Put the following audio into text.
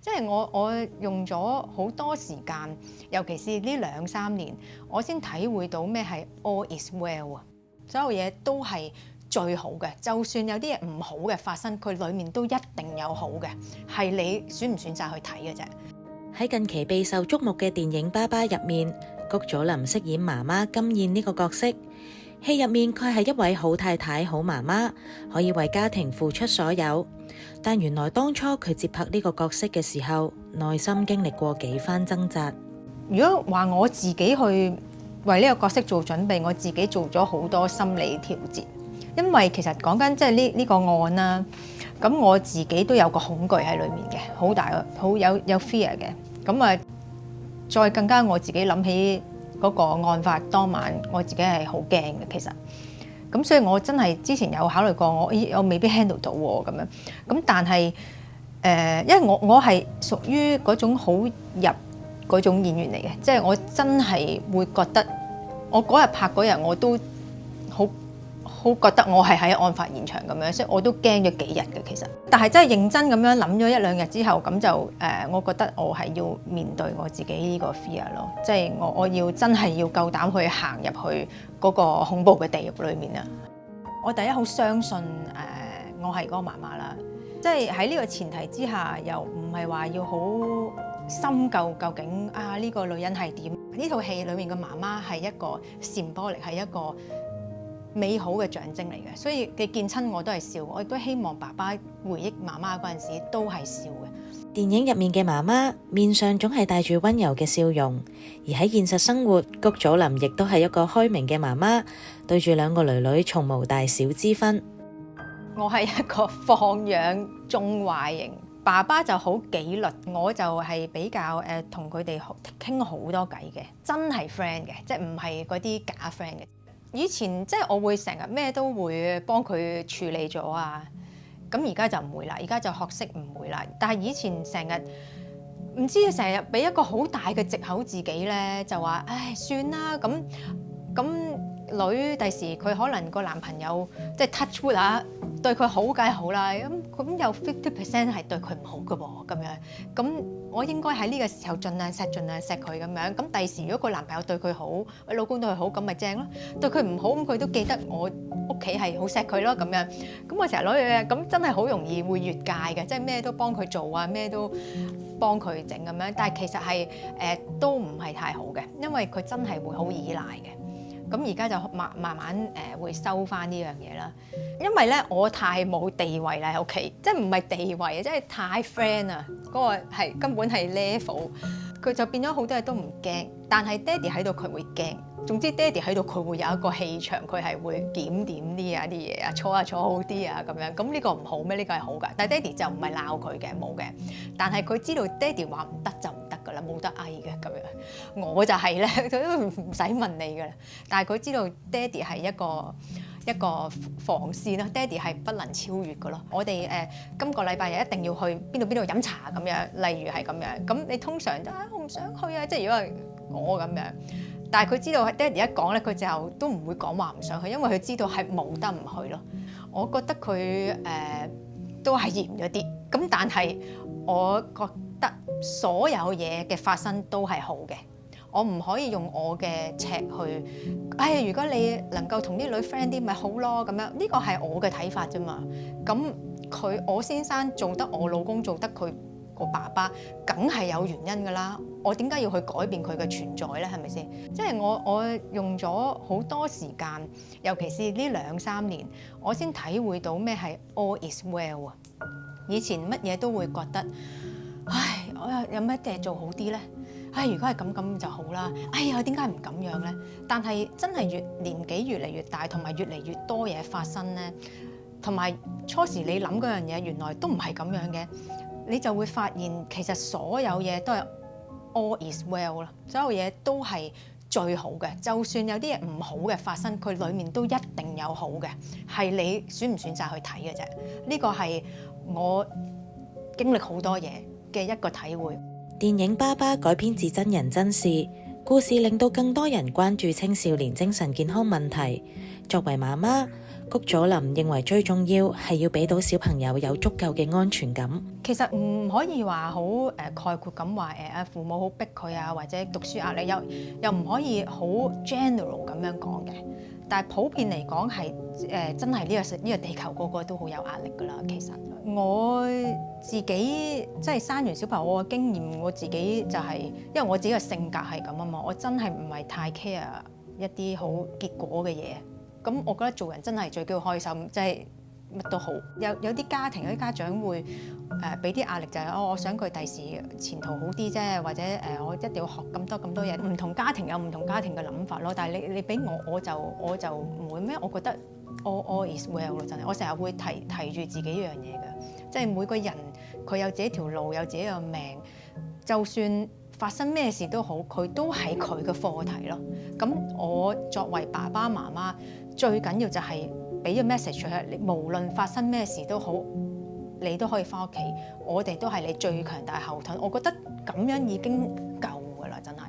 即係我用咗好多時間，尤其是呢2-3年，我先體會到咩係 all is well 啊！所有嘢都係最好嘅，就算有啲嘢唔好嘅發生，佢裡面都一定有好嘅，係你選唔選擇去睇嘅啫。喺近期備受矚目嘅電影《爸爸》入面，谷祖琳飾演媽媽金燕呢個角色。戲入面佢係一位好太太、好媽媽，可以為家庭付出所有。但原來當初佢接拍呢個角色嘅時候，內心經歷過幾番掙扎。如果話我自己去為呢個角色做準備，我自己做咗好多心理調節，因為其實講緊即係呢個案啦。咁我自己都有個恐懼喺裏面嘅，好大嘅，好有 fear 嘅。咁啊，再更加我自己諗起嗰個案發當晚，我自己係好驚嘅。其實，咁所以我真係之前有考慮過，我未必 handle 到喎咁樣。咁但係因為我係屬於嗰種好入嗰種演員嚟嘅，即係我真係會覺得，我嗰日拍嗰日我都好覺得我係喺案發現場咁樣，所以我都驚咗幾日嘅其實。但係真係認真咁樣諗咗1-2日之後，咁就我覺得我係要面對我自己呢個 fear 咯，即係我要真係要夠膽去行入去嗰個恐怖嘅地獄裏面啊！我第一好相信我係嗰個媽媽啦，即係喺呢個前提之下，又唔係話要好深究究竟呢個女人係點。呢套戲裏面嘅媽媽係一個symbolic，係一個美好嘅象徵嚟嘅，所以佢見親我都係笑，我亦都希望爸爸回憶媽媽嗰陣時都係笑嘅。電影入面嘅媽媽面上總係帶住溫柔嘅笑容，而喺現實生活，谷祖琳亦都係一個開明嘅媽媽，對住2個女女從無大小之分。我係一個放養縱壞型，爸爸就好紀律，我就係比較同佢哋傾好多偈嘅，真係 friend 嘅，即係唔係嗰啲假 friend 嘅。以前即係我會成日咩都會幫佢處理咗啊，咁而家就唔會啦，而家就學識唔會啦。但係以前成日唔知成日俾一個好大嘅藉口自己咧，就話唉算啦，咁女第時佢可能個男朋友即係 touch wood 啊，對佢好梗係好啦，咁有 50% 係對佢唔好嘅噃，咁樣咁我應該喺呢個時候盡量錫佢咁樣。咁第時如果個男朋友對佢好，老公對佢好，咁咪正咯。對佢唔好咁佢都記得我屋企係好錫佢咯，咁樣。咁我成日攞嘢，咁真係好容易會越界嘅，即係咩都幫佢做啊，咩都幫佢整咁樣。但係其實係都唔係太好嘅，因為佢真係會好依賴嘅。咁而家就慢慢會收翻呢樣嘢啦，因為咧我太冇地位啦喺屋企，即係唔係地位啊，即係太 friend 啊，嗰個係根本係 level，佢就變咗好多嘢都唔驚，但係爹哋喺度佢會驚。總之爹哋喺度佢會有一個氣場，佢係會檢點啲嘢啊，坐好啲啊咁樣。咁呢個唔好咩？呢個係好㗎，但係爹哋就唔係鬧佢嘅，冇嘅。但係佢知道爹哋話唔得就唔得㗎啦，冇得嗌嘅咁樣。我就係咧，佢都唔使問你㗎啦。但係佢知道爹哋係一個防線啦，爹哋係不能超越㗎咯。我哋今個禮拜日一定要去邊度飲茶咁樣，例如係咁樣。咁你通常就我唔想去啊，即係如果係我咁樣。但係佢知道爹哋一講咧，佢就都唔會講話唔想去，因為佢知道係冇得唔去咯。我覺得佢都係嚴咗啲，咁但係我覺得所有嘢嘅發生都係好嘅。我唔可以用我嘅尺去，如果你能夠同啲女 friend 啲咪好咯咁樣，呢個係我嘅睇法啫嘛。咁我先生做得，我老公做得，佢個爸爸梗係有原因㗎啦。我點解要去改變佢嘅存在咧？係咪先？即係我用咗好多時間，尤其是呢2-3年，我先體會到咩係 all is well 啊！以前乜嘢都會覺得，我有咩嘢做好啲咧？如果係咁就好啦。點解唔咁樣咧？但係真係年紀越嚟越大，同埋越嚟越多嘢發生咧，同埋初時你諗嗰樣嘢，原來都唔係咁樣嘅，你就會發現其實所有嘢都係 all is well 啦，所有嘢都係最好嘅。就算有啲嘢唔好嘅發生，佢裡面都一定有好嘅，係你選唔選擇去睇嘅啫。呢個係我經歷好多嘢嘅一個體會。電影《爸爸》改編自真人真事，故事令到更多人關注青少年精神健康問題。作為媽媽，谷祖琳認為最重要係要俾到小朋友有足夠嘅安全感。其實唔可以話好概括咁話父母好逼佢啊，或者讀書壓力又唔可以好 general 咁樣講嘅。但係普遍嚟講係真係呢個地球個個都好有壓力㗎啦。其實我自己即係生完小朋友，我嘅經驗我自己就係因為我自己嘅性格係咁啊嘛，我真係唔係太 care 一啲好結果嘅嘢。咁我覺得做人真係最緊要開心，即係乜都好。有啲家庭有啲家長會俾啲壓力就係我想佢第時前途好啲啫，或者我一定要學咁多嘢。唔同家庭有唔同家庭嘅諗法咯。但係你俾我就唔會咩？我覺得all is well 咯，真係。我成日會提住自己一樣嘢嘅，即係每個人佢有自己條路，有自己嘅命，就算發生咩事都好，佢都係佢嘅課題咯。咁我作為爸爸媽媽，最緊要就係俾個 message 佢，你無論發生咩事都好，你都可以翻屋企，我哋都係你最強大後盾。我覺得咁樣已經夠㗎啦，真係。